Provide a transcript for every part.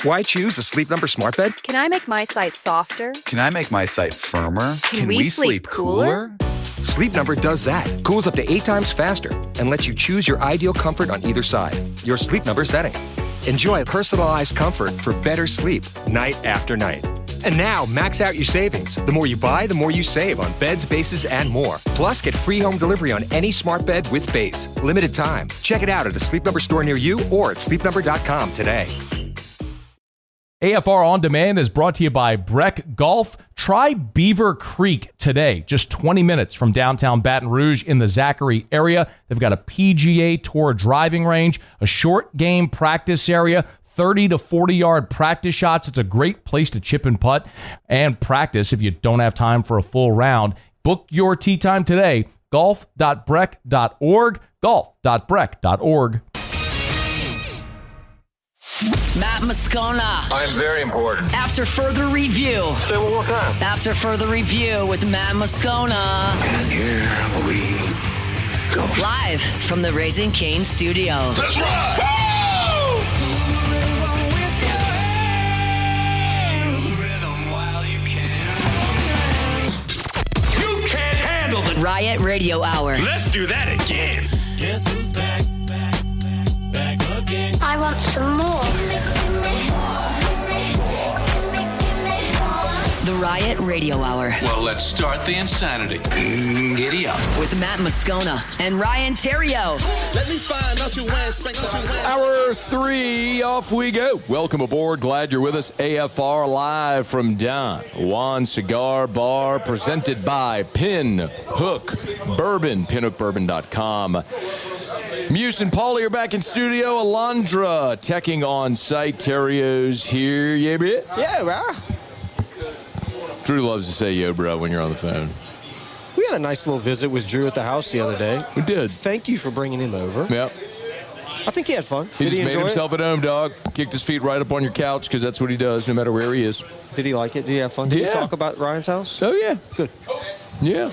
Why choose a Sleep Number smart bed? Can I make my site softer? Can I make my site firmer? Can we sleep cooler? Sleep Number does that. Cools up to 8 times faster and lets you choose your ideal comfort on either side. Your Sleep Number setting. Enjoy personalized comfort for better sleep night after night. And now, max out your savings. The more you buy, the more you save on beds, bases, and more. Plus, get free home delivery on any smart bed with base. Limited time. Check it out at a Sleep Number store near you or at sleepnumber.com today. AFR On Demand is brought to you by Breck Golf. Try Beaver Creek today, just 20 minutes from downtown Baton Rouge in the Zachary area. They've got a PGA Tour driving range, a short game practice area, 30 to 40-yard practice shots. It's a great place to chip and putt and practice if you don't have time for a full round. Book your tee time today, golf.breck.org, golf.breck.org. Matt Moscona. I'm very important. After further review. Say it one more time. After further review with Matt Moscona. And here we go. Live from the Raising Cane studio. Let's ride! You can't handle the Riot Radio Hour. Let's do that again. Guess who's back? Back again. I want some more. The Riot Radio Hour. Well, let's start the insanity. Giddy up. With Matt Moscona and Ryan Theriot. Let me find out you wearing spank that you wearing. Hour 3, off we go. Welcome aboard. Glad you're with us. AFR live from Don Juan Cigar Bar, presented by Pin Hook Bourbon, pinhookbourbon.com. Muse and Paulie are back in studio. Alondra teching on site. Theriot's here. Yeah, bro. Yeah, bro. Drew loves to say yo, bro, when you're on the phone. We had a nice little visit with Drew at the house the other day. We did. Thank you for bringing him over. Yep. I think he had fun. He Did just he made enjoy himself at home, dog. Kicked his feet right up on your couch because that's what he does no matter where he is. Did he like it? Did he have fun? Did he talk about Ryan's house? Oh, yeah. Good. Yeah.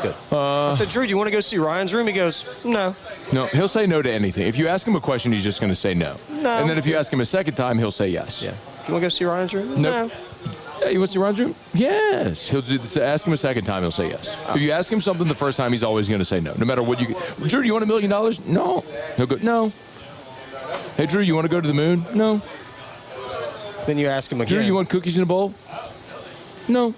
Good. I said, Drew, do you want to go see Ryan's room? He goes, no. No, he'll say no to anything. If you ask him a question, he's just going to say no. No. And then if you ask him a second time, he'll say yes. Yeah. You want to go see Ryan's room? Nope. No. Yeah, you want to see Ryan's room? Yes. He'll do this, ask him a second time, he'll say yes. If you ask him something the first time, he's always going to say no. No matter what you... Drew, do you want $1 million? No. He'll go, no. Hey, Drew, you want to go to the moon? No. Then you ask him again. Drew, you want cookies in a bowl? No.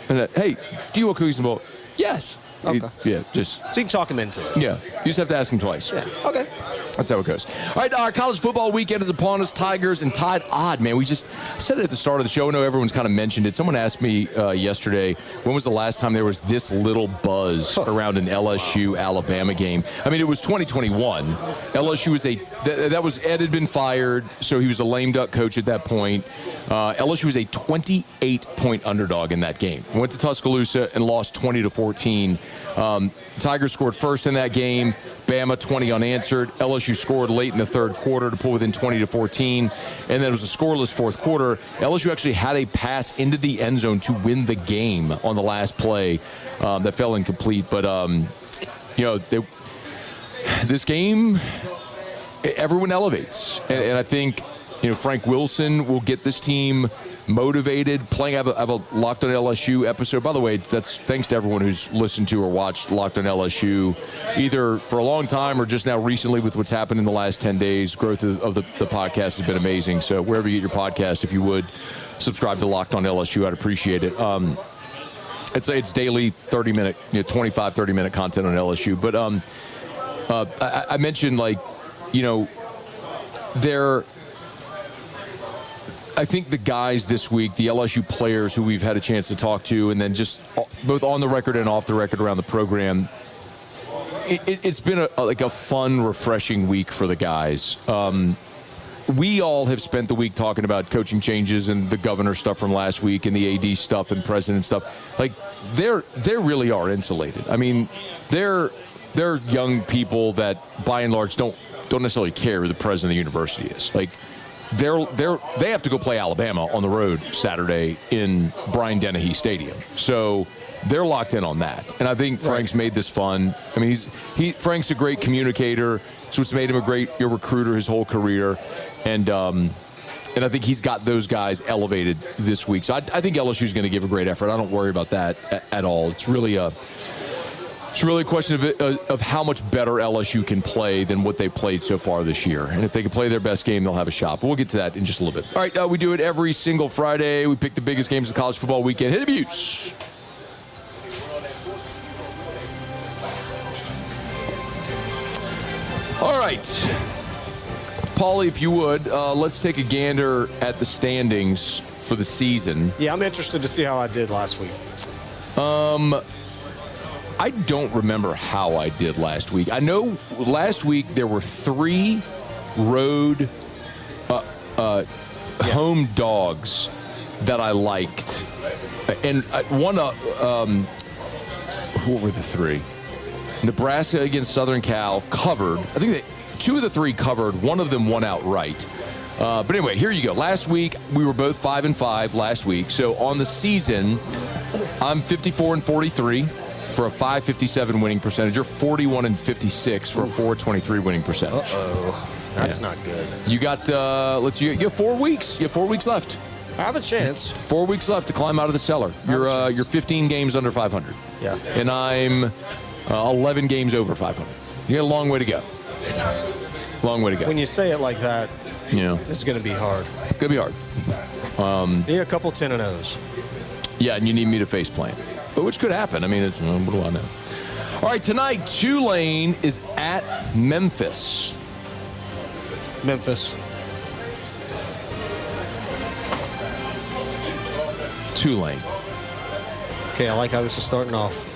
And then, hey, do you want cookies in a bowl? Yes. Okay. Yeah, just... So you can talk him into it. Yeah. You just have to ask him twice. Yeah. Okay. That's how it goes. All right, our college football weekend is upon us. Tigers and Tide. Odd, man. We just said it at the start of the show. I know everyone's kind of mentioned it. Someone asked me yesterday, when was the last time there was this little buzz around an LSU-Alabama game? I mean, it was 2021. LSU was Ed had been fired, so he was a lame duck coach at that point. LSU was a 28-point underdog in that game. Went to Tuscaloosa and lost 20-14. Tigers scored first in that game. Bama 20 unanswered. LSU scored late in the third quarter to pull within 20-14. And then it was a scoreless fourth quarter. LSU actually had a pass into the end zone to win the game on the last play that fell incomplete. But, this game, everyone elevates. And I think, Frank Wilson will get this team motivated. I have a Locked on LSU episode. By the way, that's thanks to everyone who's listened to or watched Locked on LSU, either for a long time or just now recently with what's happened in the last 10 days. Growth of the podcast has been amazing. So wherever you get your podcast, if you would, subscribe to Locked on LSU. I'd appreciate it. It's daily 30-minute, 30-minute content on LSU. But I mentioned, I think the guys this week, the LSU players who we've had a chance to talk to, and then just both on the record and off the record around the program, it's been a fun, refreshing week for the guys. We all have spent the week talking about coaching changes and the governor stuff from last week and the AD stuff and president stuff. They really are insulated. I mean, they're young people that, by and large, don't necessarily care who the president of the university is. They have to go play Alabama on the road Saturday in Brian Dennehy Stadium. So they're locked in on that. And I think Frank's made this fun. I mean, Frank's a great communicator. It's what's made him a great recruiter his whole career. And And I think he's got those guys elevated this week. So I think LSU's going to give a great effort. I don't worry about that at all. It's really a question of how much better LSU can play than what they played so far this year. And if they can play their best game, they'll have a shot. But we'll get to that in just a little bit. All right, we do it every single Friday. We pick the biggest games of college football weekend. Hit abuse. All right. Paulie, if you would, let's take a gander at the standings for the season. Yeah, I'm interested to see how I did last week. I don't remember how I did last week. I know last week there were 3 road home dogs that I liked. And one, what were the 3? Nebraska against Southern Cal covered. I think 2 of the 3 covered. One of them won outright. But anyway, here you go. Last week, we were both 5-5 last week. So on the season, I'm 54-43 for a 557 winning percentage. You're 41-56 for a 423 winning percentage. Uh-oh. That's not good. You got, you have 4 weeks. You have 4 weeks left. I have a chance. 4 weeks left to climb out of the cellar. You're 15 games under 500. Yeah. And I'm 11 games over 500. You got a long way to go. Long way to go. When you say it like that, this is going to be hard. It's going to be hard. Need a couple 10-0s. Yeah, and you need me to face plant. But which could happen. I mean, what do I know? All right, tonight, Tulane is at Memphis. Tulane. Okay, I like how this is starting off.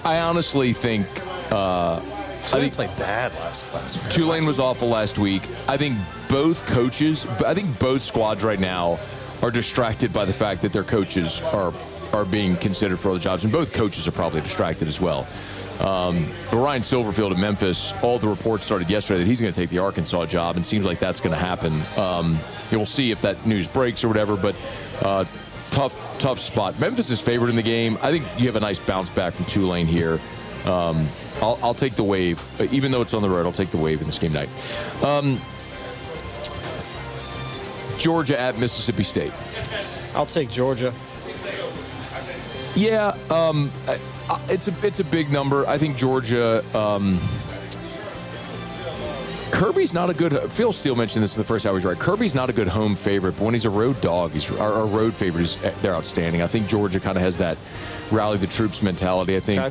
I honestly think Tulane played bad last week. Tulane was awful last week. I think both squads right now are distracted by the fact that their coaches are being considered for other jobs, and both coaches are probably distracted as well. But Ryan Silverfield at Memphis, all the reports started yesterday that he's going to take the Arkansas job, and seems like that's going to happen. We'll see if that news breaks or whatever, but tough spot. Memphis is favored in the game. I think you have a nice bounce back from Tulane here. I'll take the wave. Even though it's on the road, I'll take the wave in this game night. Georgia at Mississippi State. I'll take Georgia. Yeah, it's a big number. I think Georgia. Kirby's not a good. Phil Steele mentioned this in the first hour. He's right. Kirby's not a good home favorite, but when he's a road dog, our road favorite. They're outstanding. I think Georgia kind of has that rally the troops mentality. I think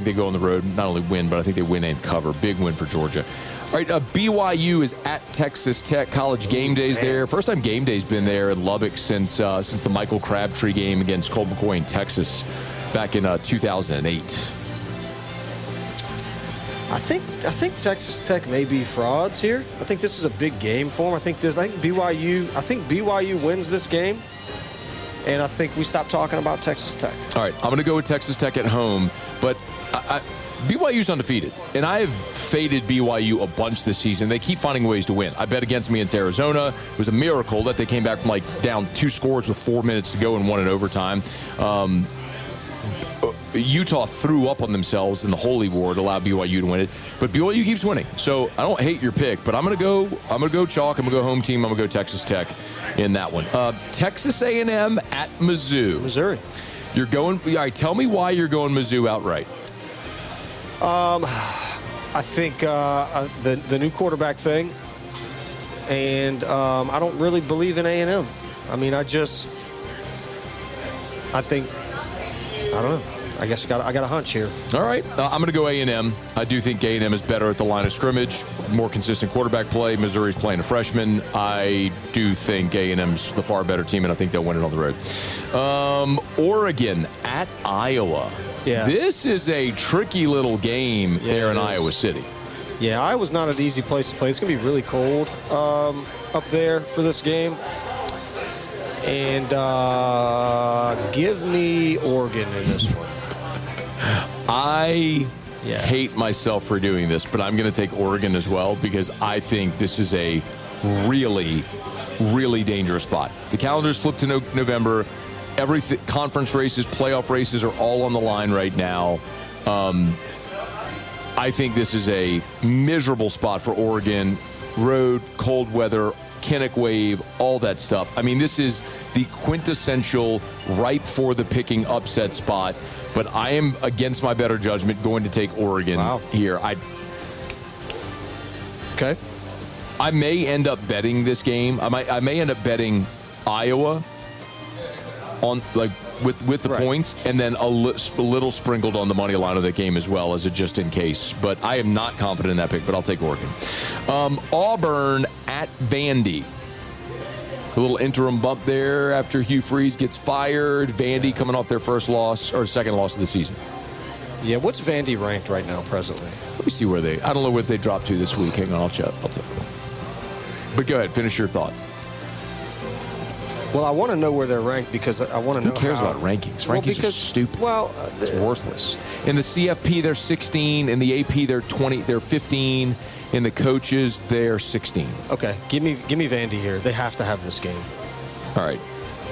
they go on the road, not only win, but I think they win and cover. Big win for Georgia. All right, BYU is at Texas Tech. College game days there. First time game day's been there in Lubbock since the Michael Crabtree game against Colt McCoy in Texas back in 2008. I think Texas Tech may be frauds here. I think this is a big game for them. I think BYU wins this game, and I think we stop talking about Texas Tech. All right, I'm going to go with Texas Tech at home, but BYU's undefeated, and I have faded BYU a bunch this season. They keep finding ways to win. I bet against me against Arizona. It was a miracle that they came back from down 2 scores with 4 minutes to go and won in overtime. Utah threw up on themselves in the Holy War to allow BYU to win it, but BYU keeps winning. So I don't hate your pick, but I'm gonna go chalk. I'm gonna go home team. I'm gonna go Texas Tech in that one. Texas A&M at Mizzou. Missouri. You're going. All right, tell me why you're going Mizzou outright. I think the new quarterback thing, and I don't really believe in A&M. I mean, I don't know. I guess I got a hunch here. All right. I'm going to go A&M. I do think A&M is better at the line of scrimmage, more consistent quarterback play. Missouri's playing a freshman. I do think A&M's the far better team, and I think they'll win it on the road. Oregon at Iowa. Yeah. This is a tricky little game there in Iowa City. Yeah, Iowa's not an easy place to play. It's going to be really cold up there for this game. And give me Oregon in this one. I hate myself for doing this, but I'm going to take Oregon as well because I think this is a really, really dangerous spot. The calendar's flipped to November. Everything, conference races, playoff races are all on the line right now. I think this is a miserable spot for Oregon. Road, cold weather, Kinnick wave, all that stuff. I mean, this is the quintessential ripe for the picking upset spot, but I am, against my better judgment, going to take Oregon here. Okay. I may end up betting this game. I may end up betting Iowa on with the points, and then a little sprinkled on the money line of the game as well as a just in case. But I am not confident in that pick, but I'll take Oregon. Auburn at Vandy. A little interim bump there after Hugh Freeze gets fired. Vandy coming off their first loss or second loss of the season. Yeah, what's Vandy ranked right now presently? Let me see where I don't know what they dropped to this week. Hang on, I'll check. I'll tell you. But go ahead, finish your thought. Well, I want to know where they're ranked because I want to know. Who cares about rankings? Rankings are stupid. Well, it's worthless. In the CFP, they're 16. In the AP, they're 20. They're 15. In the coaches, they're 16. Okay, give me Vandy here. They have to have this game. All right.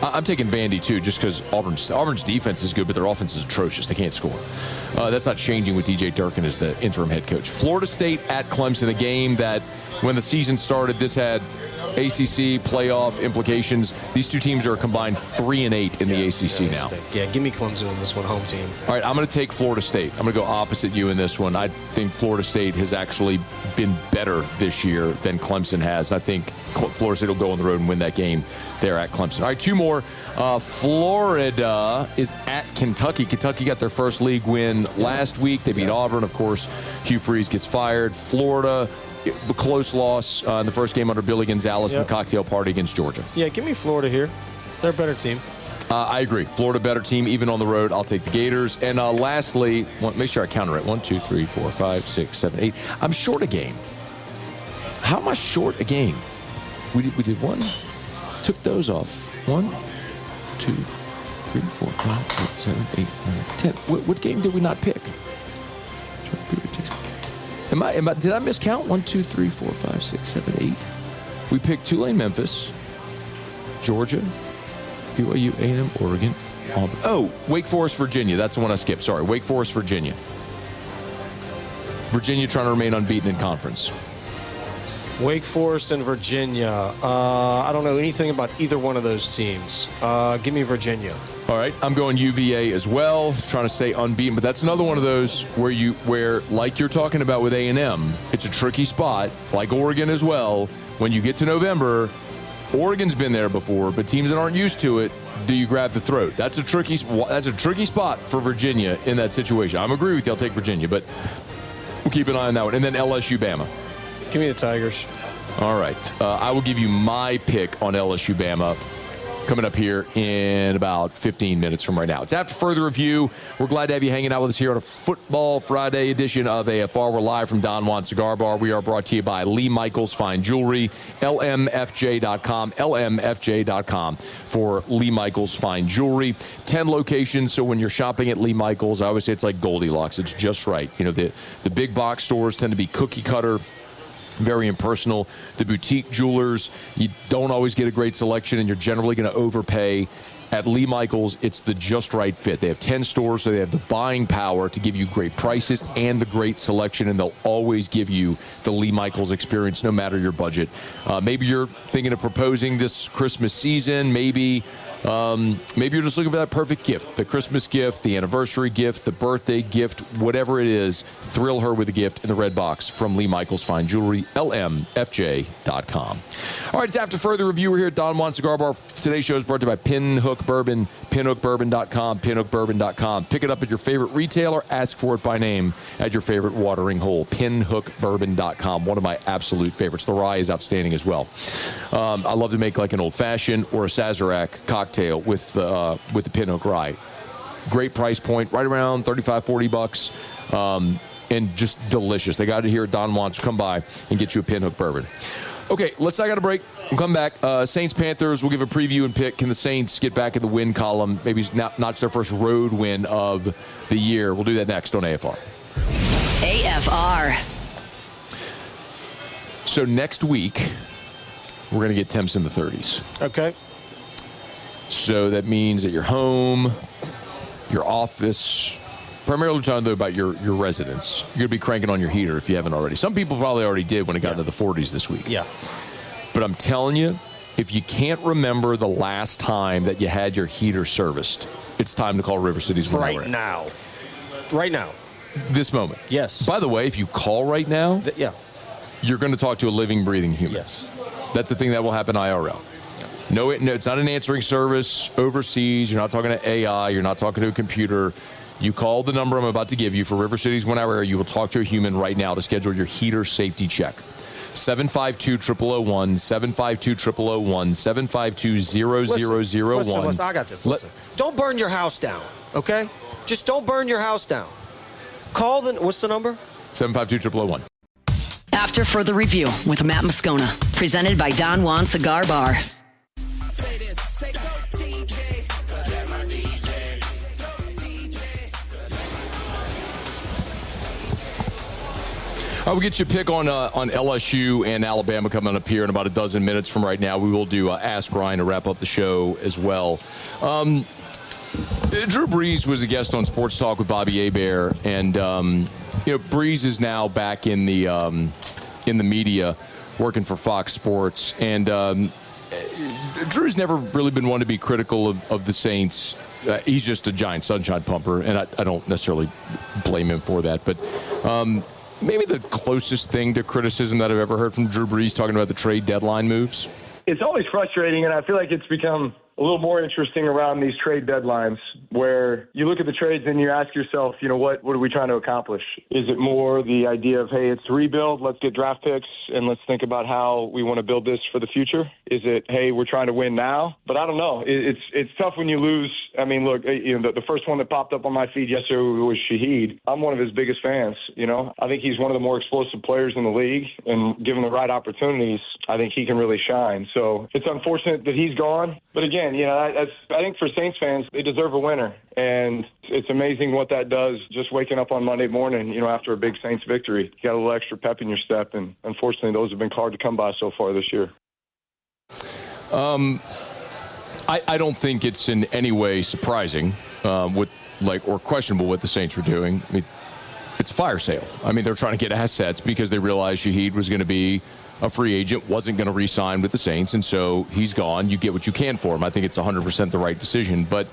I'm taking Vandy, too, just because Auburn's defense is good, but their offense is atrocious. They can't score. That's not changing with DJ Durkin as the interim head coach. Florida State at Clemson, a game that when the season started, this had ACC playoff implications. These two teams are combined 3-8 in the ACC now. Yeah, give me Clemson in this one, home team. All right, I'm going to take Florida State. I'm going to go opposite you in this one. I think Florida State has actually been better this year than Clemson has. I think Florida State will go on the road and win that game there at Clemson. All right, two more. Florida is at Kentucky. Kentucky got their first league win last week. They beat Auburn, of course. Hugh Freeze gets fired. Florida, a close loss in the first game under Billy Gonzalez in the cocktail party against Georgia. Yeah, give me Florida here. They're a better team. I agree. Florida, better team, even on the road. I'll take the Gators. And lastly, make sure I count it right. 1, 2, 3, 4, 5, 6, 7, 8. I'm short a game. How am I short a game? We did one. Took those off. 1, 2, 3, 4, 5, 6, 7, 8, 9, 10. What game did we not pick? Did I miscount? 1, 2, 3, 4, 5, 6, 7, 8. We picked Tulane, Memphis, Georgia, BYU, A&M, Oregon, Auburn. Oh, Wake Forest, Virginia. That's the one I skipped. Sorry, Wake Forest, Virginia. Virginia trying to remain unbeaten in conference. Wake Forest and Virginia. I don't know anything about either one of those teams. Give me Virginia. All right, I'm going UVA as well, trying to stay unbeaten. But that's another one of those where like you're talking about with A&M, it's a tricky spot, like Oregon as well. When you get to November, Oregon's been there before, but teams that aren't used to it, do you grab the throat? That's a tricky spot for Virginia in that situation. I'm agree with you. I'll take Virginia, but we'll keep an eye on that one. And then LSU, Bama. Give me the Tigers. All right. I will give you my pick on LSU Bama coming up here in about 15 minutes from right now. It's after further review. We're glad to have you hanging out with us here on a Football Friday edition of AFR. We're live from Don Juan Cigar Bar. We are brought to you by Lee Michaels Fine Jewelry, lmfj.com, lmfj.com for Lee Michaels Fine Jewelry. 10 locations, so when you're shopping at Lee Michaels, I always say it's like Goldilocks. It's just right. You know, the big box stores tend to be cookie cutter, very impersonal. The boutique jewelers, you don't always get a great selection, and you're generally going to overpay. At Lee Michaels, it's the just right fit. They have 10 stores, so they have the buying power to give you great prices and the great selection, and they'll always give you the Lee Michaels experience no matter your budget. Maybe you're thinking of proposing this Christmas season. Maybe you're just looking for that perfect gift, the Christmas gift, the anniversary gift, the birthday gift, whatever it is. Thrill her with a gift in the red box from Lee Michaels Fine Jewelry, lmfj.com. All right, it's after further review. We're here at Don Juan Cigar Bar. Today's show is brought to you by Pinhook Bourbon, pinhookbourbon.com, pinhookbourbon.com. Pick it up at your favorite retailer. Ask for it by name at your favorite watering hole. Pinhookbourbon.com, one of my absolute favorites. The rye is outstanding as well. I love to make like an old-fashioned or a Sazerac cocktail with the Pinhook rye. Great price point, right around $35-40, and just delicious. They got it here at Don Juan, so come by and get you a Pinhook bourbon. Okay, I got a break. We'll come back. Saints-Panthers, we'll give a preview and pick. Can the Saints get back in the win column? Maybe not their first road win of the year. We'll do that next on AFR. AFR. So next week, we're going to get temps in the 30s. Okay. So that means at your home, your office, primarily talking though about your residence, you're going to be cranking on your heater if you haven't already. Some people probably already did when it got into the 40s this week. Yeah. But I'm telling you, if you can't remember the last time that you had your heater serviced, it's time to call River Cities right now. Right now. This moment. Yes. By the way, if you call right now, you're going to talk to a living, breathing human. Yes. That's the thing that will happen IRL. No, it's not an answering service overseas. You're not talking to AI. You're not talking to a computer. You call the number I'm about to give you for River Cities 1 hour area. You will talk to a human right now to schedule your heater safety check. 752-0001, 752-0001, 752-0001. Listen, I got this. Listen. Don't burn your house down, okay? Just don't burn your house down. Call what's the number? 752-0001. After further review with Matt Moscona, presented by Don Juan Cigar Bar. Say this, say go DJ, 'cause that's my DJ. Go DJ. We'll get you a pick on LSU and Alabama coming up here in about a dozen minutes from right now. We will do Ask Ryan to wrap up the show as well. Drew Brees was a guest on Sports Talk with Bobby Hebert, and Brees is now back in the media, working for Fox Sports, and Drew's never really been one to be critical of the Saints. He's just a giant sunshine pumper, and I don't necessarily blame him for that, but maybe the closest thing to criticism that I've ever heard from Drew Brees talking about the trade deadline moves. It's always frustrating, and I feel like it's become a little more interesting around these trade deadlines where you look at the trades and you ask yourself, what are we trying to accomplish? Is it more the idea of, hey, it's a rebuild, let's get draft picks, and let's think about how we want to build this for the future? Is it, hey, we're trying to win now? But I don't know. It's tough when you lose. I mean, look, the first one that popped up on my feed yesterday was Shaheed. I'm one of his biggest fans, I think he's one of the more explosive players in the league, and given the right opportunities, I think he can really shine. So it's unfortunate that he's gone. But again, I think for Saints fans, they deserve a winner. And it's amazing what that does, just waking up on Monday morning, after a big Saints victory. You got a little extra pep in your step, and unfortunately, those have been hard to come by so far this year. I don't think it's in any way surprising or questionable what the Saints were doing. I mean, it's a fire sale. I mean, they're trying to get assets because they realized Shaheed was going to be a free agent, wasn't going to re-sign with the Saints, and so he's gone. You get what you can for him. I think it's 100% the right decision. But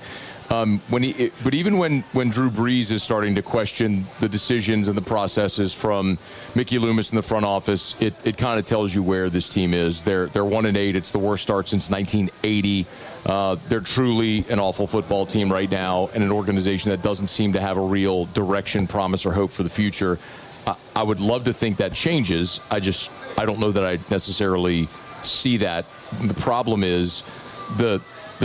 even when Drew Brees is starting to question the decisions and the processes from Mickey Loomis in the front office, it kind of tells you where this team is. They're 1-8. It's the worst start since 1980. They're truly an awful football team right now, and an organization that doesn't seem to have a real direction, promise, or hope for the future. I would love to think that changes. I don't know that I necessarily see that. The problem is the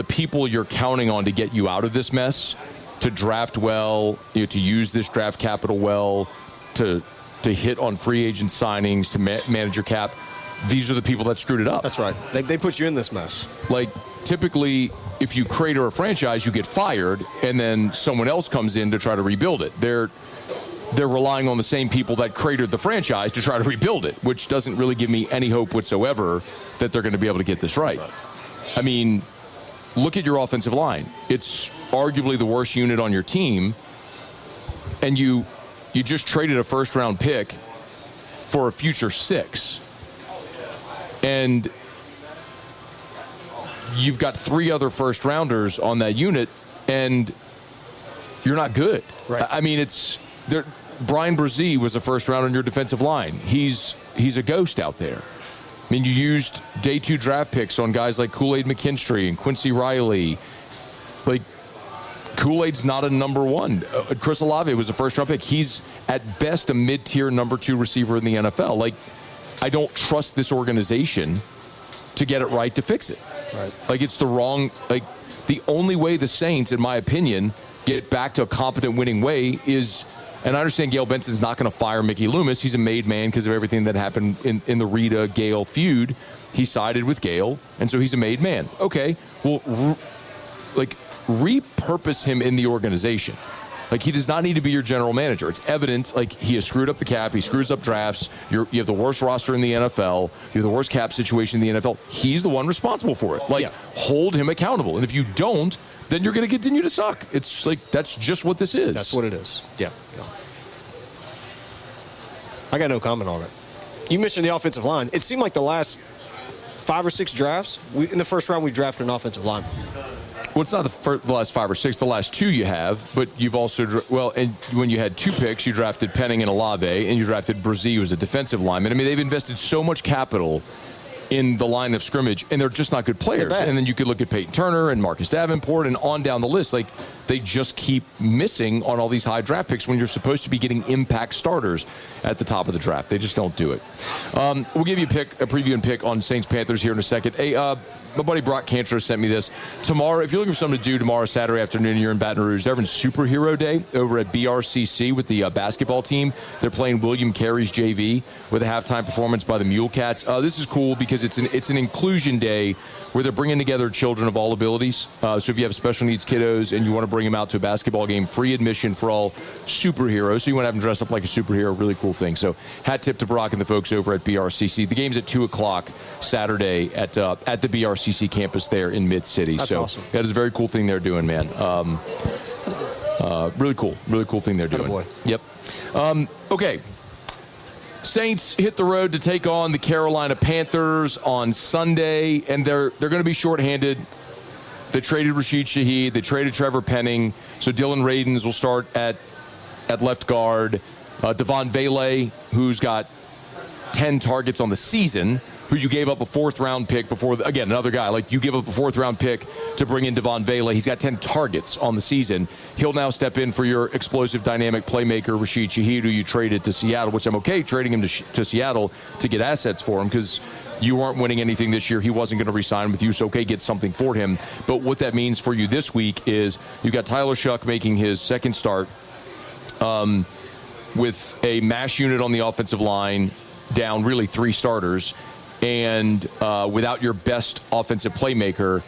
people you're counting on to get you out of this mess, to draft well, to use this draft capital well, to hit on free agent signings, to manage your cap. These are the people that screwed it up. That's right. They put you in this mess. Like, typically, if you create a franchise, you get fired, and then someone else comes in to try to rebuild it. They're relying on the same people that created the franchise to try to rebuild it, which doesn't really give me any hope whatsoever that they're going to be able to get this right. I mean, look at your offensive line. It's arguably the worst unit on your team, and you just traded a first-round pick for a future 6. And you've got 3 other first-rounders on that unit, and you're not good. Right. I mean, Brian Brzee was a first-rounder on your defensive line. He's a ghost out there. I mean, you used day 2 draft picks on guys like Kool-Aid McKinstry and Quincy Riley. Like, Kool-Aid's not a number 1. Chris Olave was a first-round pick. He's, at best, a mid-tier number 2 receiver in the NFL. Like, I don't trust this organization to get it right to fix it. Right. Like, it's the wrong... Like, the only way the Saints, in my opinion, get back to a competent winning way is... And I understand Gail Benson's not going to fire Mickey Loomis. He's a made man because of everything that happened in the Rita-Gail feud. He sided with Gail, and so he's a made man. Okay, well, repurpose him in the organization. Like, he does not need to be your general manager. It's evident, like, he has screwed up the cap. He screws up drafts. You have the worst roster in the NFL. You have the worst cap situation in the NFL. He's the one responsible for it. Like, hold him accountable. And if you don't, then you're going to continue to suck. It's like, that's just what this is. That's what it is. Yeah. I got no comment on it. You mentioned the offensive line. It seemed like the last 5 or 6 drafts, in the first round we drafted an offensive lineman. Well, it's not the last 5 or 6. The last 2 you have, but you've also and when you had 2 picks, you drafted Penning and Olave, and you drafted Brzee, who was a defensive lineman. I mean, they've invested so much capital in the line of scrimmage, and they're just not good players. And then you could look at Peyton Turner and Marcus Davenport and on down the list. Like, they just keep missing on all these high draft picks when you're supposed to be getting impact starters at the top of the draft. They just don't do it. We'll give you a preview and pick on Saints-Panthers here in a second. Hey, my buddy Brock Cantor sent me this. Tomorrow, if you're looking for something to do tomorrow, Saturday afternoon, and you're in Baton Rouge, they're having Superhero Day over at BRCC with the basketball team. They're playing William Carey's JV with a halftime performance by the Mule Cats. This is cool because it's an inclusion day where they're bringing together children of all abilities. So if you have special needs kiddos and you want to bring them out to a basketball game, free admission for all superheroes. So you want to have them dress up like a superhero, really cool thing. So hat tip to Brock and the folks over at BRCC. The game's at 2 o'clock Saturday at the BRCC campus there in Mid-City. That's awesome. That is a very cool thing they're doing, man. Really cool thing they're doing. Attaboy. Yep. Okay. Saints hit the road to take on the Carolina Panthers on Sunday, and they're going to be shorthanded. They traded Rashid Shaheed. They traded Trevor Penning. So Dylan Radins will start at left guard. Devon Vele, who's got 10 targets on the season, who you gave up a 4th-round pick before. Again, another guy. Like, you give up a 4th-round pick to bring in Devon Vele. He's got 10 targets on the season. He'll now step in for your explosive, dynamic playmaker, Rashid Shaheed, who you traded to Seattle, which I'm okay trading him to Seattle to get assets for him because you weren't winning anything this year. He wasn't going to re-sign with you, so okay, get something for him. But what that means for you this week is you've got Tyler Shuck making his second start with a mash unit on the offensive line, down really 3 starters, and without your best offensive playmaker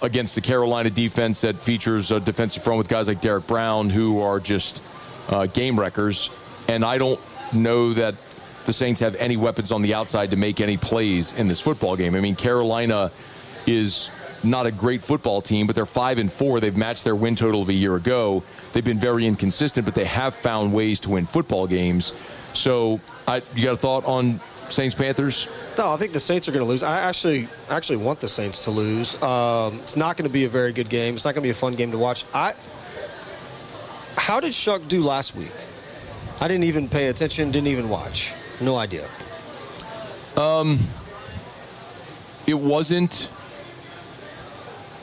against the Carolina defense that features a defensive front with guys like Derek Brown, who are just game wreckers. And I don't know that the Saints have any weapons on the outside to make any plays in this football game. I mean, Carolina is not a great football team, but they're 5-4. They've matched their win total of a year ago. They've been very inconsistent, but they have found ways to win football games. So you got a thought on Saints-Panthers? No, I think the Saints are going to lose. I actually want the Saints to lose. It's not going to be a very good game. It's not going to be a fun game to watch. How did Shuck do last week? I didn't even pay attention, didn't even watch. No idea. It wasn't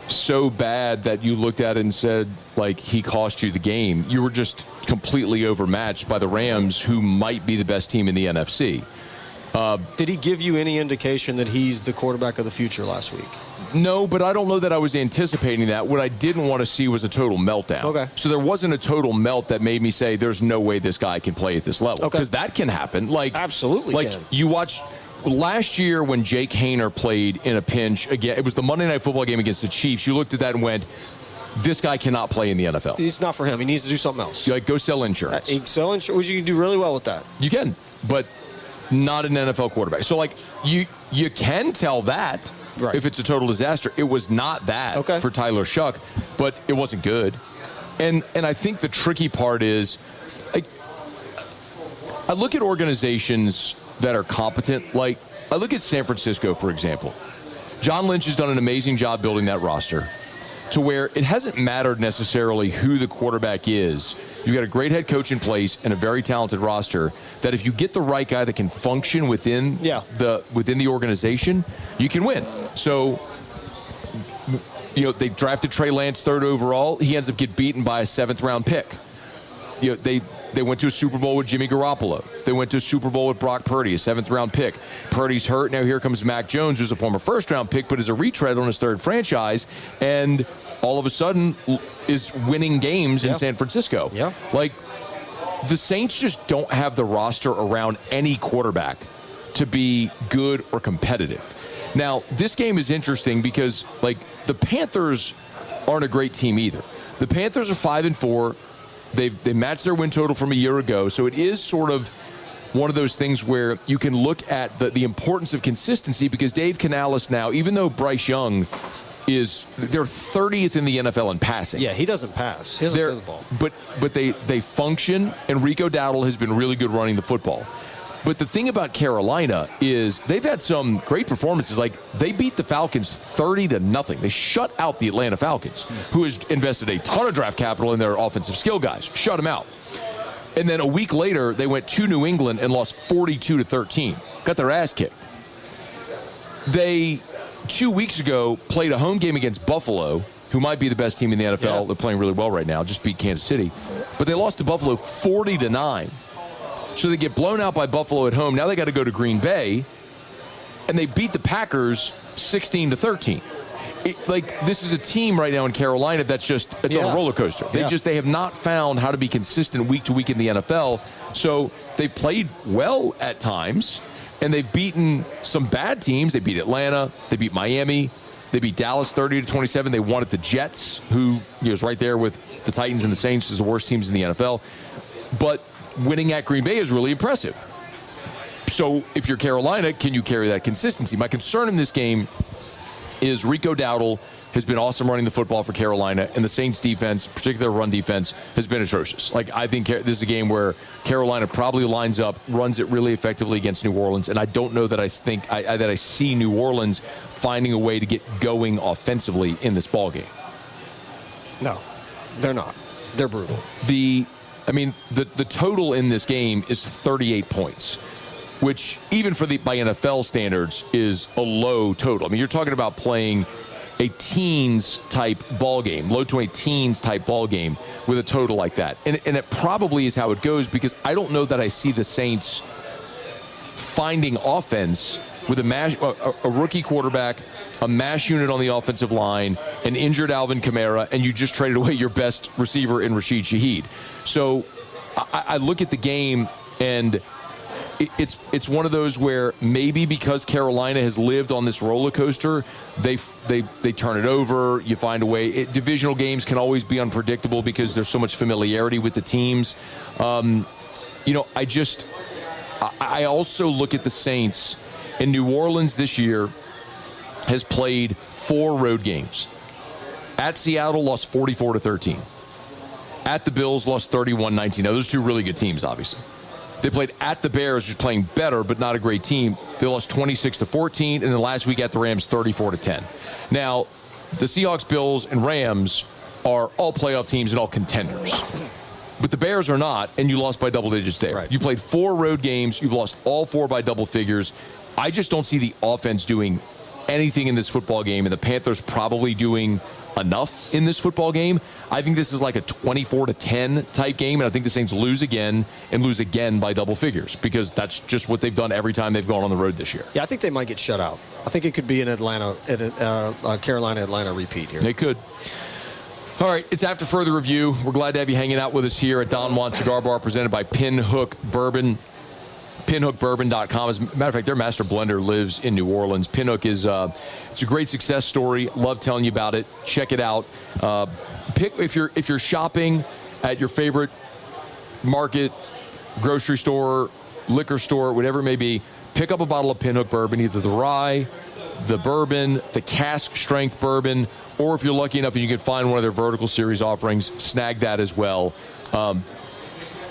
so bad that you looked at it and said, like, he cost you the game. You were just completely overmatched by the Rams, who might be the best team in the NFC. Did he give you any indication that he's the quarterback of the future last week? No, but I don't know that I was anticipating that. What I didn't want to see was a total meltdown. Okay. So there wasn't a total melt that made me say there's no way this guy can play at this level. Okay. Because that can happen. Like, absolutely like can. You watch last year when Jake Haener played in a pinch, again, it was the Monday Night Football game against the Chiefs. You looked at that and went, this guy cannot play in the NFL. It's not for him. He needs to do something else. Like, go sell insurance. Sell insurance. You can do really well with that. You can, but not an NFL quarterback. So, like, you can tell that. Right. If it's a total disaster. It was not that for Tyler Shuck, but it wasn't good. And I think the tricky part is, I look at organizations that are competent. Like, I look at San Francisco, for example. John Lynch has done an amazing job building that roster to where it hasn't mattered necessarily who the quarterback is. You've got a great head coach in place and a very talented roster that if you get the right guy that can function within the organization, you can win. So, you know, they drafted Trey Lance 3rd overall. He ends up getting beaten by a 7th-round pick. You know, they went to a Super Bowl with Jimmy Garoppolo. They went to a Super Bowl with Brock Purdy, a 7th-round pick. Purdy's hurt. Now here comes Mac Jones, who's a former 1st-round pick, but is a retread on his 3rd franchise, and all of a sudden is winning games in San Francisco. Yeah. Like, the Saints just don't have the roster around any quarterback to be good or competitive. Now, this game is interesting because, like, the Panthers aren't a great team either. The Panthers are 5-4. They matched their win total from a year ago, so it is sort of one of those things where you can look at the importance of consistency because Dave Canales now, even though Bryce Young they're 30th in the NFL in passing. Yeah, he doesn't pass. He doesn't throw the ball. But they function, and Rico Dowdle has been really good running the football. But the thing about Carolina is they've had some great performances. Like, they beat the Falcons 30-0. They shut out the Atlanta Falcons, who has invested a ton of draft capital in their offensive skill guys. Shut them out. And then a week later, they went to New England and lost 42-13. Got their ass kicked. They, 2 weeks ago, played a home game against Buffalo, who might be the best team in the NFL. Yeah. They're playing really well right now. Just beat Kansas City. But they lost to Buffalo 40-9. So they get blown out by Buffalo at home. Now they got to go to Green Bay, and they beat the Packers 16-13. This is a team right now in Carolina that's on a roller coaster. They have not found how to be consistent week to week in the NFL. So they've played well at times, and they've beaten some bad teams. They beat Atlanta. They beat Miami. They beat Dallas 30-27. They won at the Jets, who is right there with the Titans and the Saints as the worst teams in the NFL. But winning at Green Bay is really impressive. So if you're Carolina, can you carry that consistency? My concern in this game is Rico Dowdle has been awesome running the football for Carolina, and the Saints defense, particularly their run defense, has been atrocious. I think this is a game where Carolina probably lines up, runs it really effectively against New Orleans, and I don't know that I see New Orleans finding a way to get going offensively in this ballgame. No, they're not. They're brutal. The total in this game is 38 points, which even by NFL standards is a low total. I mean, you're talking about playing a teens-type ball game, low to a teens-type ball game with a total like that. And it probably is how it goes, because I don't know that I see the Saints finding offense with a rookie quarterback, a mash unit on the offensive line, an injured Alvin Kamara, and you just traded away your best receiver in Rashid Shaheed. So I look at the game, and it's one of those where maybe because Carolina has lived on this roller coaster, they turn it over. You find a way. Divisional games can always be unpredictable because there's so much familiarity with the teams. I also look at the Saints. And New Orleans this year has played 4 road games. At Seattle, lost 44-13. At the Bills, lost 31-19. Now, those are 2 really good teams, obviously. They played at the Bears, who's playing better, but not a great team. They lost 26-14, and then last week at the Rams, 34-10. Now, the Seahawks, Bills, and Rams are all playoff teams and all contenders. But the Bears are not, and you lost by double digits there. Right. You played 4 road games. You've lost all 4 by double figures. I just don't see the offense doing anything in this football game, and the Panthers probably doing enough in this football game. I think this is like a 24-10 type game, and I think the Saints lose again by double figures, because that's just what they've done every time they've gone on the road this year. Yeah, I think they might get shut out. I think it could be an Carolina-Atlanta repeat here. They could. All right, it's after further review. We're glad to have you hanging out with us here at Don Juan Cigar Bar, presented by Pinhook Bourbon. PinhookBourbon.com. As a matter of fact, their master blender lives in New Orleans. Pinhook is it's a great success story. Love telling you about it. Check it out. If you're shopping at your favorite market, grocery store, liquor store, whatever it may be, pick up a bottle of Pinhook Bourbon, either the rye, the bourbon, the cask strength bourbon, or if you're lucky enough and you can find one of their vertical series offerings, snag that as well.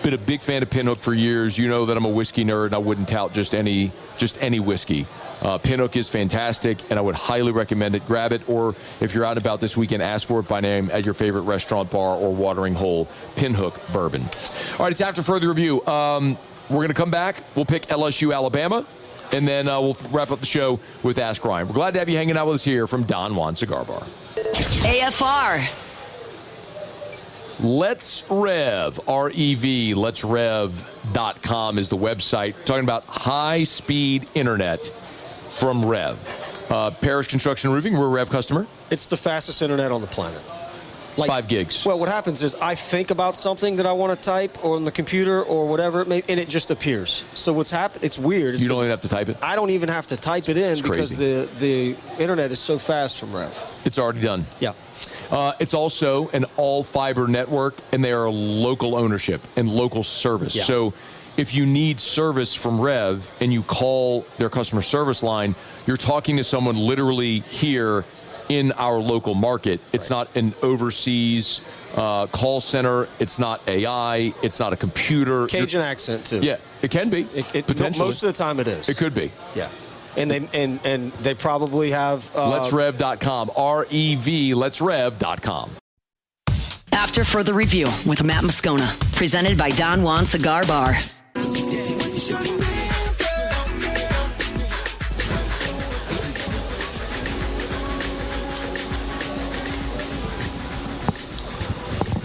Been a big fan of Pinhook for years. You know that I'm a whiskey nerd, and I wouldn't tout just any whiskey. Pinhook is fantastic, and I would highly recommend it. Grab it, or if you're out and about this weekend, ask for it by name at your favorite restaurant, bar, or watering hole. Pinhook Bourbon. All right, it's after further review. We're going to come back. We'll pick LSU, Alabama, and then we'll wrap up the show with Ask Ryan. We're glad to have you hanging out with us here from Don Juan Cigar Bar. AFR. Let's Rev, R-E-V, letsrev.com is the website. Talking about high-speed internet from Rev. Parish Construction Roofing, we're a Rev customer. It's the fastest internet on the planet. 5 gigs. Well, what happens is I think about something that I want to type on the computer or whatever it may, and it just appears. So what's happened? It's weird. You don't even have to type it? I don't even have to type it in because the internet is so fast from Rev. It's already done. Yeah. It's also an all-fiber network, and they are local ownership and local service. Yeah. So if you need service from Rev and you call their customer service line, you're talking to someone literally here in our local market. It's not an overseas call center. It's not AI. It's not a computer. Cajun accent, too. Yeah, it can be. Potentially. Most of the time it is. It could be. Yeah. And they probably have... Let'sRev.com. R-E-V, Let'sRev.com. After Further Review with Matt Moscona, presented by Don Juan Cigar Bar.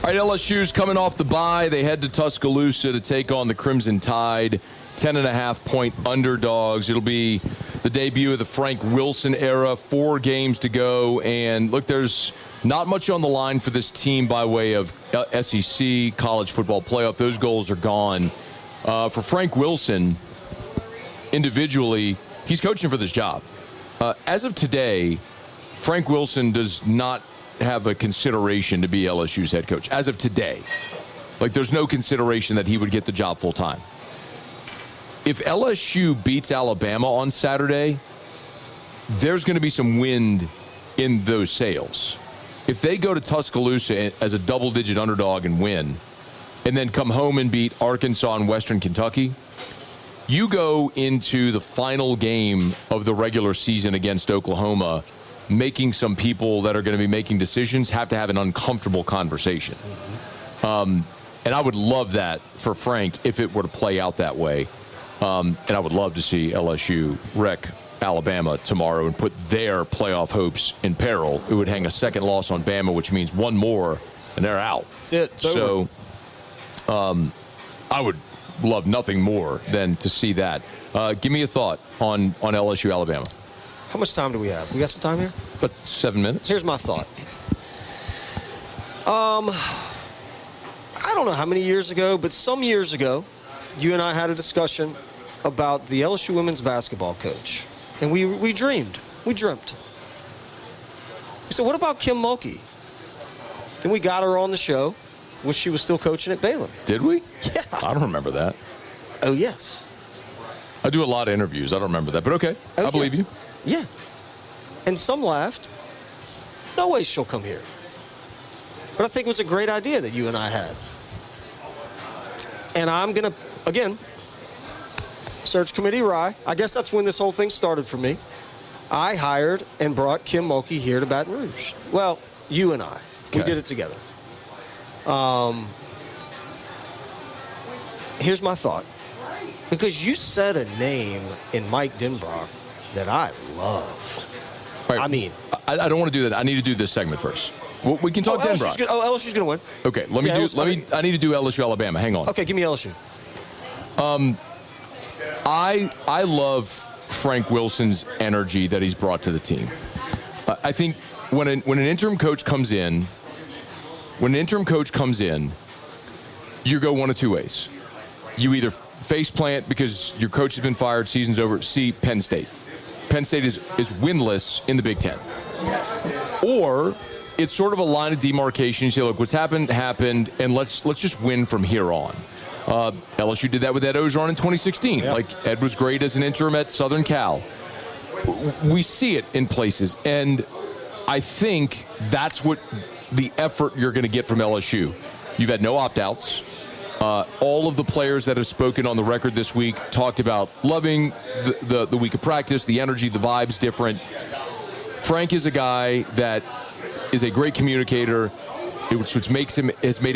All right, LSU's coming off the bye. They head to Tuscaloosa to take on the Crimson Tide, 10.5-point underdogs. It'll be the debut of the Frank Wilson era, 4 games to go. And look, there's not much on the line for this team by way of SEC, college football playoff. Those goals are gone. For Frank Wilson, individually, he's coaching for this job. As of today, Frank Wilson does not have a consideration to be LSU's head coach. As of today, like there's no consideration that he would get the job full time. If LSU beats Alabama on Saturday, there's going to be some wind in those sails. If they go to Tuscaloosa as a double-digit underdog and win, and then come home and beat Arkansas and Western Kentucky, you go into the final game of the regular season against Oklahoma making some people that are going to be making decisions have to have an uncomfortable conversation. And I would love that for Frank if it were to play out that way. And I would love to see LSU wreck Alabama tomorrow and put their playoff hopes in peril. It would hang a second loss on Bama, which means one more, and they're out. That's it. It's over. I would love nothing more than to see that. Give me a thought on LSU, Alabama. How much time do we have? We got some time here? But 7 minutes. Here's my thought. I don't know how many years ago, but some years ago, you and I had a discussion about the LSU women's basketball coach. And we dreamed. We dreamt. We said, what about Kim Mulkey? Then we got her on the show when she was still coaching at Baylor. Did we? Yeah. I don't remember that. Oh, yes. I do a lot of interviews. I don't remember that, but okay. I believe you. Yeah. And some laughed. No way she'll come here. But I think it was a great idea that you and I had. And I'm going to, again, Search Committee Rye. I guess that's when this whole thing started for me. I hired and brought Kim Mulkey here to Baton Rouge. Well, you and I. Okay. We did it together. Here's my thought. Because you said a name in Mike Denbrock that I love. Right. I mean, I don't want to do that. I need to do this segment first. Well, we can talk Denbrock. LSU's going to win. Okay, I need to do LSU Alabama. Hang on. Okay, give me LSU. I love Frank Wilson's energy that he's brought to the team. I think when an interim coach comes in, you go one of two ways. You either face plant because your coach has been fired, season's over. See Penn State. Penn State is winless in the Big Ten. Or it's sort of a line of demarcation. You say, look, what's happened, and let's just win from here on. LSU did that with Ed Ogeron in 2016. Yeah. Like, Ed was great as an interim at Southern Cal. We see it in places, and I think that's what the effort you're going to get from LSU. You've had no opt-outs. All of the players that have spoken on the record this week talked about loving the week of practice, the energy, the vibes different. Frank is a guy that is a great communicator, which has made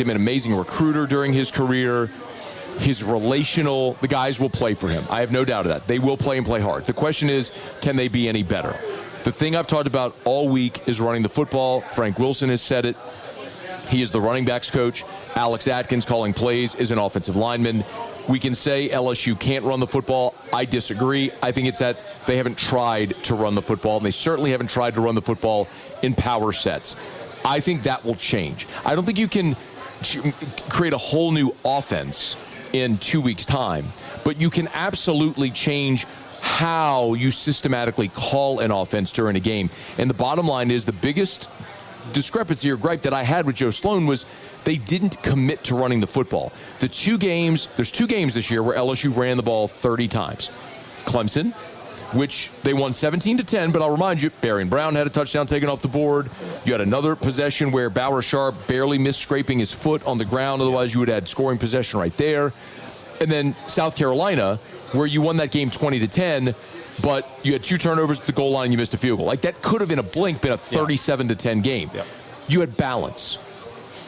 him an amazing recruiter during his career. His relational, the guys will play for him. I have no doubt of that. They will play and play hard. The question is, can they be any better? The thing I've talked about all week is running the football. Frank Wilson has said it. He is the running backs coach. Alex Atkins calling plays is an offensive lineman. We can say LSU can't run the football. I disagree. I think it's that they haven't tried to run the football, and they certainly haven't tried to run the football in power sets. I think that will change. I don't think you can create a whole new offense in 2 weeks' time, but you can absolutely change how you systematically call an offense during a game. And the bottom line is the biggest discrepancy or gripe that I had with Joe Sloan was they didn't commit to running the football. There's 2 games this year where LSU ran the ball 30 times. Clemson, which they won 17-10, but I'll remind you, Barry and Brown had a touchdown taken off the board. You had another possession where Bauer Sharp barely missed scraping his foot on the ground. Otherwise, you would have had scoring possession right there. And then South Carolina, where you won that game 20-10, but you had 2 turnovers at the goal line and you missed a field goal. Like, that could have in a blink been a 37-10 game. Yeah. You had balance.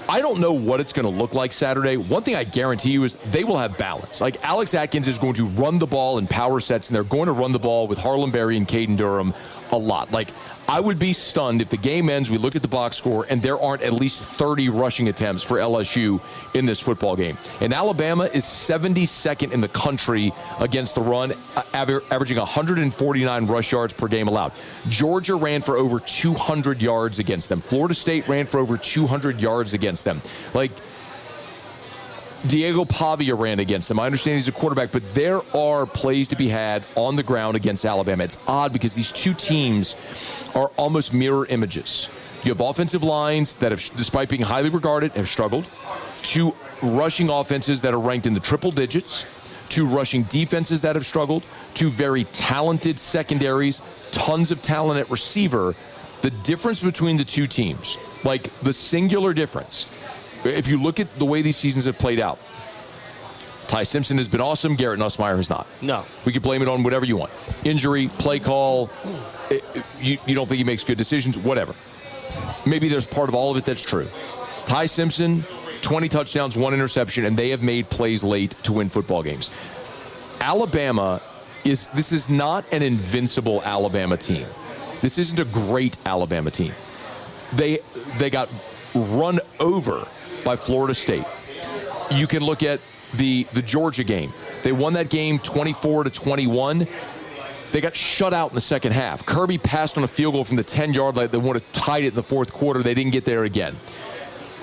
I don't know what it's going to look like Saturday. One thing I guarantee you is they will have balance. Like, Alex Atkins is going to run the ball in power sets, and they're going to run the ball with Harlan Berry and Caden Durham a lot. Like, I would be stunned if the game ends, we look at the box score, and there aren't at least 30 rushing attempts for LSU in this football game. And Alabama is 72nd in the country against the run, averaging 149 rush yards per game allowed. Georgia ran for over 200 yards against them. Florida State ran for over 200 yards against them. Like, Diego Pavia ran against them. I understand he's a quarterback, but there are plays to be had on the ground against Alabama. It's odd because these two teams are almost mirror images. You have offensive lines that have, despite being highly regarded, have struggled. 2 rushing offenses that are ranked in the triple digits. 2 rushing defenses that have struggled. 2 very talented secondaries. Tons of talent at receiver. The difference between the two teams, like the singular difference, if you look at the way these seasons have played out, Ty Simpson has been awesome. Garrett Nussmeier has not. No. We could blame it on whatever you want. Injury, play call, you don't think he makes good decisions, whatever. Maybe there's part of all of it that's true. Ty Simpson, 20 touchdowns, 1 interception, and they have made plays late to win football games. Alabama this is not an invincible Alabama team. This isn't a great Alabama team. They got run over by Florida State. You can look at the Georgia game. They won that game 24-21. They got shut out in the second half. Kirby passed on a field goal from the 10-yard line. They would have tied it in the fourth quarter. They didn't get there again.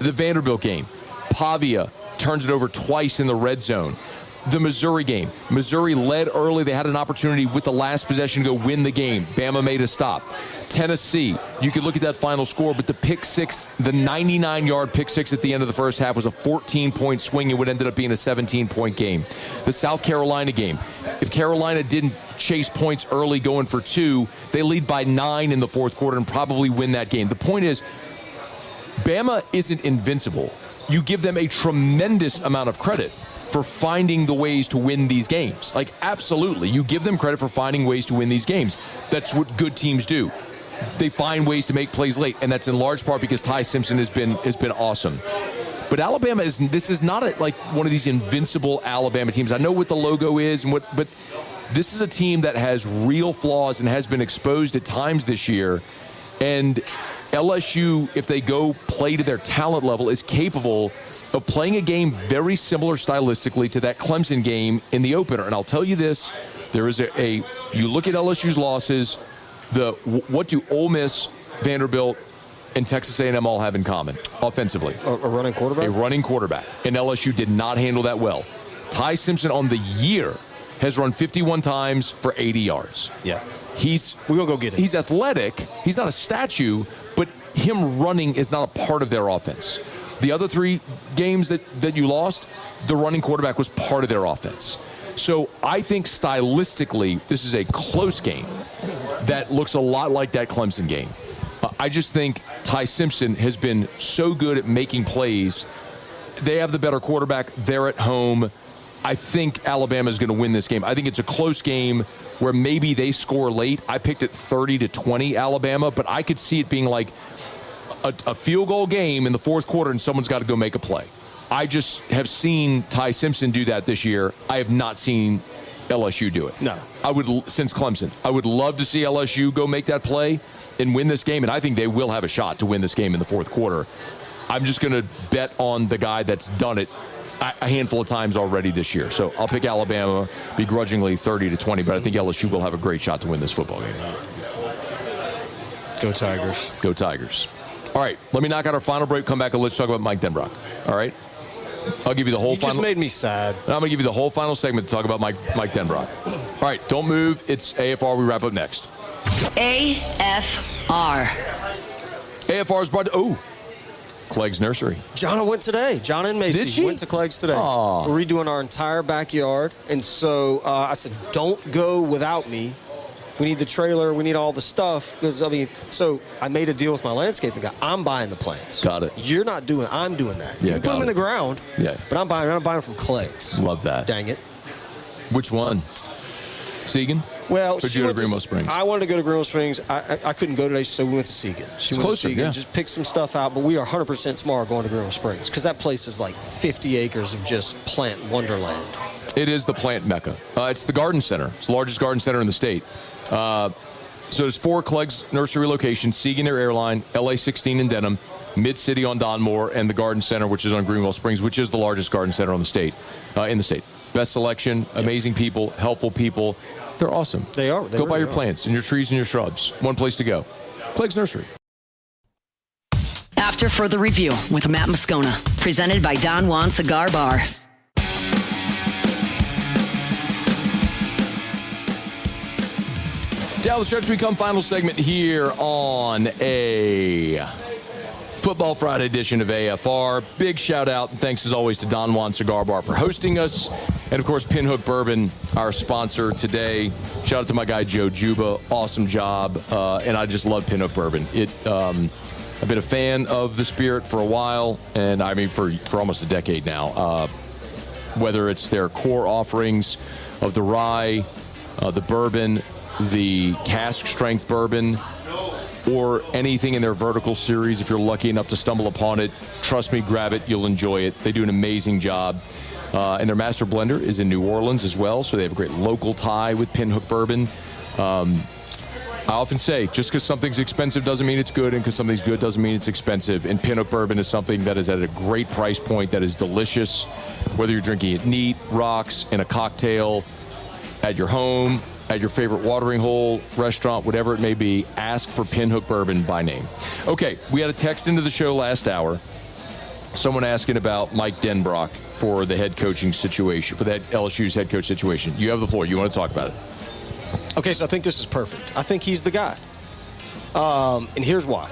The Vanderbilt game, Pavia turns it over twice in the red zone. The Missouri game, Missouri led early. They had an opportunity with the last possession to go win the game. Bama made a stop. Tennessee, you could look at that final score, but the pick six, the 99-yard pick six at the end of the first half was a 14-point swing and what ended up being a 17-point game. The South Carolina game, if Carolina didn't chase points early going for 2, they lead by 9 in the fourth quarter and probably win that game. The point is, Bama isn't invincible. You give them a tremendous amount of credit for finding the ways to win these games. Like, absolutely. You give them credit for finding ways to win these games. That's what good teams do. They find ways to make plays late, and that's in large part because Ty Simpson has been awesome. But Alabama this is not like one of these invincible Alabama teams. I know what the logo is, but this is a team that has real flaws and has been exposed at times this year. And LSU, if they go play to their talent level, is capable of playing a game very similar stylistically to that Clemson game in the opener. And I'll tell you this, there is you look at LSU's losses, what do Ole Miss, Vanderbilt, and Texas A&M all have in common offensively? A running quarterback? A running quarterback. And LSU did not handle that well. Ty Simpson on the year has run 51 times for 80 yards. Yeah. We're going to go get it. He's athletic. He's not a statue, but him running is not a part of their offense. The other 3 games that you lost, the running quarterback was part of their offense. So I think stylistically, this is a close game that looks a lot like that Clemson game. I just think Ty Simpson has been so good at making plays. They have the better quarterback. They're at home. I think Alabama is going to win this game. I think it's a close game where maybe they score late. I picked it 30-20 Alabama, but I could see it being like a field goal game in the fourth quarter and someone's got to go make a play. I just have seen Ty Simpson do that this year. I have not seen LSU do it. No. Since Clemson. I would love to see LSU go make that play and win this game, and I think they will have a shot to win this game in the fourth quarter. I'm just going to bet on the guy that's done it a handful of times already this year. So I'll pick Alabama begrudgingly 30-20, but I think LSU will have a great shot to win this football game. Go Tigers. Go Tigers. All right, let me knock out our final break, come back, and let's talk about Mike Denbrock. All right? I'll give you the whole final. You just made me sad. I'm going to give you the whole final segment to talk about Mike Denbrock. All right, don't move. It's AFR. We wrap up next. AFR. AFR is brought to Clegg's Nursery. Jonna went today. Jonna and Macy Did she? went to Clegg's today. Aww. We're redoing our entire backyard. And so I said, don't go without me. We need the trailer. We need all the stuff. Because, I mean, so I made a deal with my landscaping guy. I'm buying the plants. Got it. You're not doing it. I'm doing that. Yeah, you put them in the ground. Yeah. But I'm buying from Clegg's. Love that. Dang it. Which one? Seguin? Well, or did you go to Greenville Springs? I wanted to go to Greenville Springs. I couldn't go today, so we went to Seguin. She went closer, to Seguin, yeah. just picked some stuff out, but we are 100% tomorrow going to Greenville Springs because that place is like 50 acres of just plant wonderland. It is the plant mecca. It's the garden center. It's the largest garden center in the state. So there's 4 Clegg's nursery locations: Seguin Air Airline, LA 16 in Denham, Mid-City on Donmore, and the Garden Center, which is on Greenville Springs, which is the largest garden center in the state. Best selection, amazing people, helpful people. They're awesome. They are. Go buy your plants and your trees and your shrubs. One place to go. Clegg's Nursery. After further review with Matt Moscona, presented by Don Juan Cigar Bar. Down the stretch we come, final segment here on a Football Friday edition of AFR. Big shout out and thanks as always to Don Juan Cigar Bar for hosting us. And of course, Pinhook Bourbon, our sponsor today. Shout out to my guy Joe Juba. Awesome job. And I just love Pinhook Bourbon. I've been a fan of the spirit for a while, and I mean for almost a decade now. Whether it's their core offerings of the rye, the bourbon, the cask strength bourbon, or anything in their vertical series, if you're lucky enough to stumble upon it, trust me, grab it, you'll enjoy it. They do an amazing job. And their master blender is in New Orleans as well, so they have a great local tie with Pinhook Bourbon. I often say, just because something's expensive doesn't mean it's good, and because something's good doesn't mean it's expensive. And Pinhook Bourbon is something that is at a great price point, that is delicious, whether you're drinking it neat, rocks, in a cocktail, at your home, at your favorite watering hole, restaurant, whatever it may be. Ask for Pinhook Bourbon by name. Okay, we had a text into the show last hour. Someone asking about Mike Denbrock for the head coaching situation, for that LSU's head coach situation. You have the floor. You want to talk about it? Okay, so I think this is perfect. I think he's the guy. And here's why.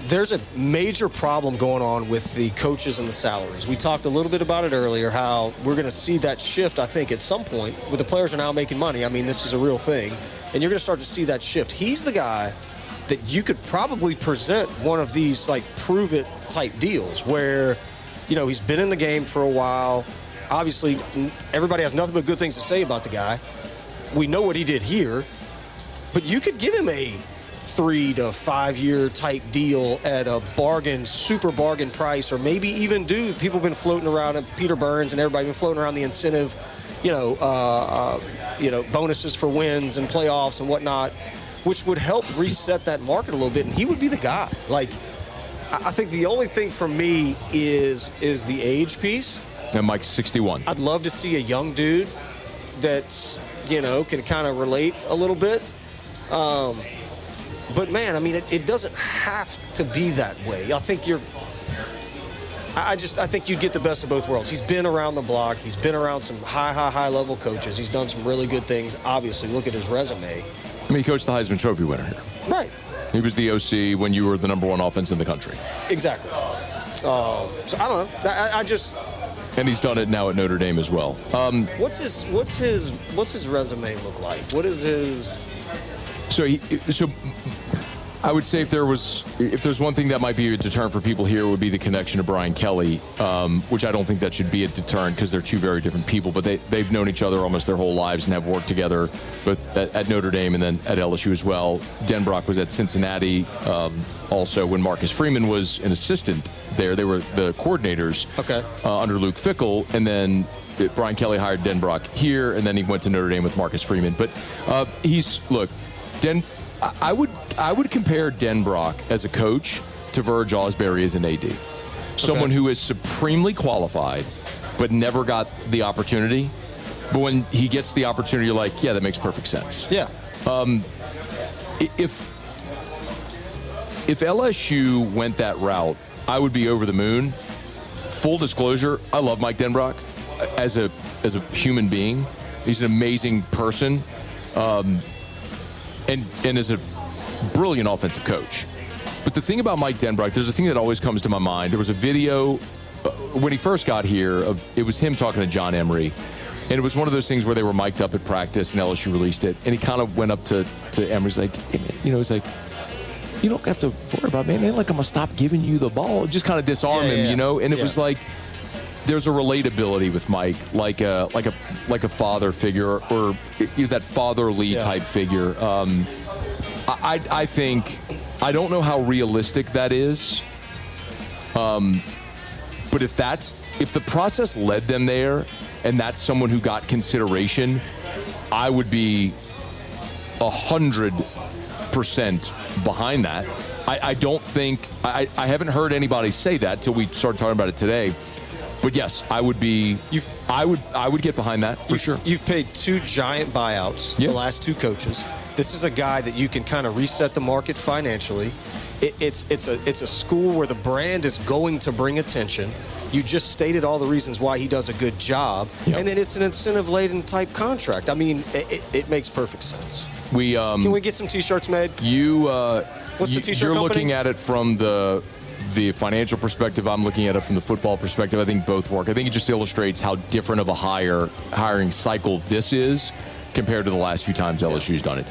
There's a major problem going on with the coaches and the salaries. We talked a little bit about it earlier, how we're going to see that shift, I think, at some point, with the players are now making money. I mean, this is a real thing. And you're going to start to see that shift. He's the guy that you could probably present one of these, like, prove-it type deals where, you know, he's been in the game for a while. Obviously, everybody has nothing but good things to say about the guy. We know what he did here. But you could give him a 3 to 5 year type deal at a bargain, super bargain price, or maybe even people have been floating around, and Peter Burns and everybody been floating around the incentive, bonuses for wins and playoffs and whatnot, which would help reset that market a little bit, and he would be the guy. Like, I think the only thing for me is the age piece. And Mike's 61. I'd love to see a young dude that's, can kind of relate a little bit. But, man, I mean, it doesn't have to be that way. I think I think you'd get the best of both worlds. He's been around the block. He's been around some high-level coaches. He's done some really good things. Obviously, look at his resume. I mean, he coached the Heisman Trophy winner here. Right. He was the OC when you were the number 1 offense in the country. Exactly. So, I don't know. I just... And he's done it now at Notre Dame as well. What's his resume look like? What is his... So I would say if there's one thing that might be a deterrent for people here, would be the connection to Brian Kelly, which I don't think that should be a deterrent because they're two very different people. But they've known each other almost their whole lives and have worked together, both at Notre Dame and then at LSU as well. Denbrock was at Cincinnati also when Marcus Freeman was an assistant there. They were the coordinators under Luke Fickell, and then Brian Kelly hired Denbrock here, and then he went to Notre Dame with Marcus Freeman. But I would compare Denbrock as a coach to Verge Osbury as an AD. Someone who is supremely qualified, but never got the opportunity. But when he gets the opportunity, you're like, yeah, that makes perfect sense. Yeah. If LSU went that route, I would be over the moon. Full disclosure, I love Mike Denbrock as a human being. He's an amazing person. And is a brilliant offensive coach. But the thing about Mike Denbrock, there's a thing that always comes to my mind. There was a video when he first got here it was him talking to John Emery, And it was one of those things where they were mic'd up at practice, and LSU released it. And he kind of went up to Emory's like, hey, man, he's like, you don't have to worry about it, man. It ain't like I'm going to stop giving you the ball. Just kind of disarm him, And it was like, there's a relatability with Mike, like a father figure or that fatherly type figure. I think, I don't know how realistic that is. But if the process led them there, and that's someone who got consideration, I would be 100% behind that. I don't think I haven't heard anybody say that till we started talking about it today. But yes, I would be. I would get behind that for sure. You've paid 2 giant buyouts, the last 2 coaches. This is a guy that you can kind of reset the market financially. It's a school where the brand is going to bring attention. You just stated all the reasons why he does a good job, and then it's an incentive-laden type contract. I mean, it makes perfect sense. Can we get some T-shirts made? What's the T-shirt You're company? looking at it from the financial perspective. I'm looking at it from the football perspective. I think both work. I think it just illustrates how different of a hiring cycle this is compared to the last few times LSU's done it.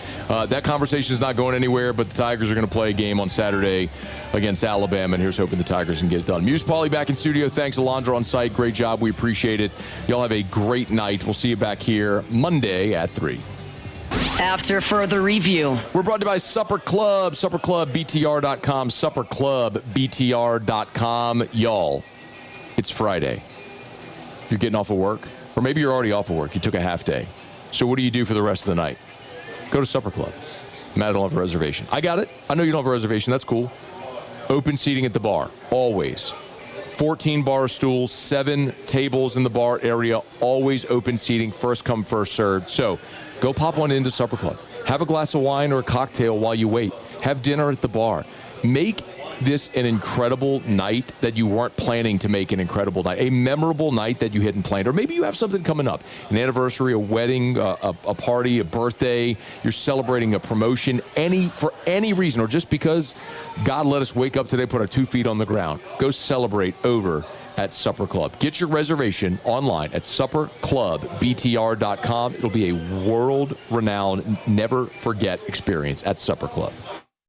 That conversation is not going anywhere, but the Tigers are going to play a game on Saturday against Alabama, and here's hoping the Tigers can get it done. Muse Pauly back in studio. Thanks, Alondra on site. Great job. We appreciate it. Y'all have a great night. We'll see you back here Monday at 3. After further review, we're brought to you by Supper Club, supperclubbtr.com, supperclubbtr.com. Y'all, it's Friday. You're getting off of work, or maybe you're already off of work. You took a half day. So what do you do for the rest of the night? Go to Supper Club. Matt, I don't have a reservation. I got it. I know you don't have a reservation. That's cool. Open seating at the bar, always. 14 bar stools, 7 tables in the bar area, always open seating, first come, first served. So go pop one into Supper Club. Have a glass of wine or a cocktail while you wait. Have dinner at the bar. Make this an incredible night that you weren't planning to make an incredible night, a memorable night that you hadn't planned, or maybe you have something coming up, an anniversary, a wedding, a party, a birthday, you're celebrating a promotion, for any reason, or just because God let us wake up today, put our 2 feet on the ground. Go celebrate over at Supper Club. Get your reservation online at supperclubbtr.com. It'll be a world-renowned, never-forget experience at Supper Club.